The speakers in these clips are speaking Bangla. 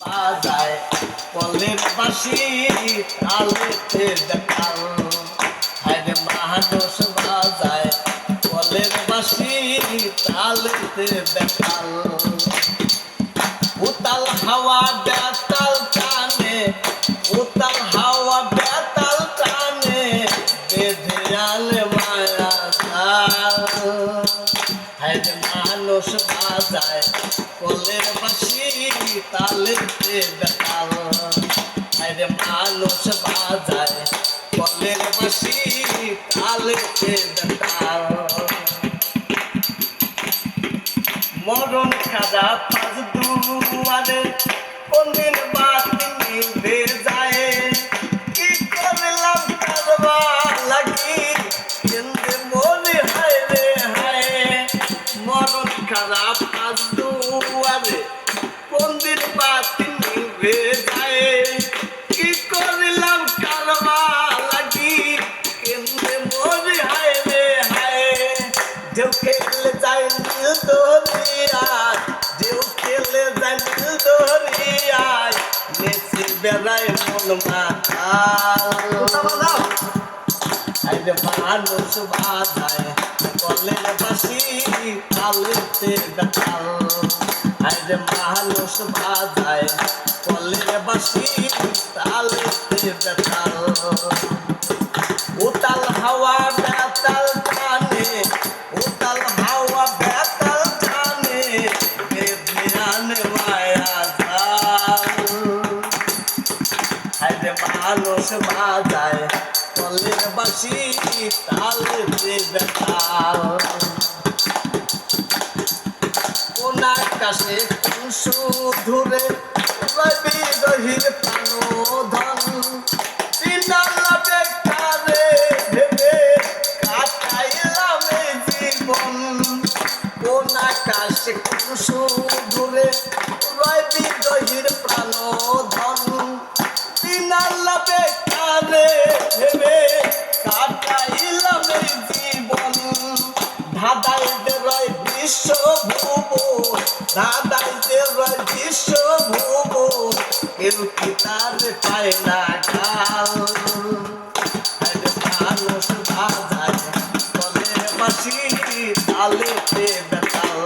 বাজায় কলের বাঁশি তালেতে দেখাল হায়রে মানুষ বাজায় কলের বাঁশি তালেতে দেখাল উতাল হাওয়া বেতাল টানে উতাল হাওয়া বেতাল টানে বেঁধে আলে মায়া জাল হায়রে মানুষ বাজায় কলের বাঁশি তালেতে দেখাল হায়রে মানুষ বাজায় কলের বাঁশি তালেতে দেখাল মরণ খাজা পাঁচ দুয়ারে কোনদিন বাতি নিভে যায় কি করলাম কারবা লাগি কেন্দ্রে মনে হায় রে হায় মরণ খাজা পাঁচ দুয়ারে কোনদিন বাতি নিভে যায় কি করলাম কারবা লাগি কেন্দ্রে মনে হায় রে হায় যেও খেলে যায় নীল দরিয়ায় যেও খেলে যায় নীল দরিয়ায় নেচে বেড়ায় মন মাতাল আরে মানুষ বাজায় কলের বাঁশি তালেতে দেখাল আরে মানুষ বাজায় কলের বাঁশি তালেতে দেখাল উতাল হাওয়া বেতাল টানে উতাল হাওয়া বেতাল টানে বেঁধে আনে মায়া জাল হায়রে মানুষ বাজায় কলের বাঁশি তালেতে দেখাল কোন আকাশে কুসু ধরে রবি রহির প্রাণধন বিনালা বেকারে ভেবে কাটাইলাম এই জীবন কোন আকাশে কুসু ধরে রবি রহির প্রাণধন বিনালা বেকারে ভেবে কাটাইলাম এই জীবন ধাঁধাইতে রয় বিশ্বভুবন ধাঁধাইতে রয় বিশ্বভুবন কেউ কি তার পায় না গাল আরে মানুষ বাজায় কলের বাঁশি তালেতে দেখাল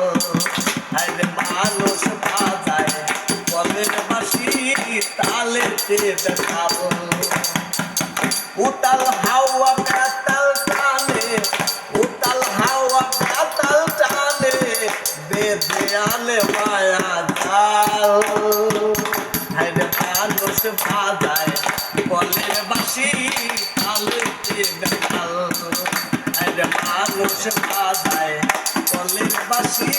আরে মানুষ বাজায় কলের বাঁশি তালেতে দেখাল উতাল হাওয়া বেতাল টানে উতাল হাওয়া বেতাল টানে বেঁধে আলে মায়া জাল হায়রে মানুষ বাজায় কলের বাঁশি তালেতে দেখাল হায়রে মানুষ বাজায় কলের বাঁশি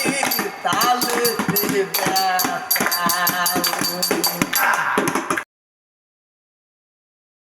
তালেতে দেখাল।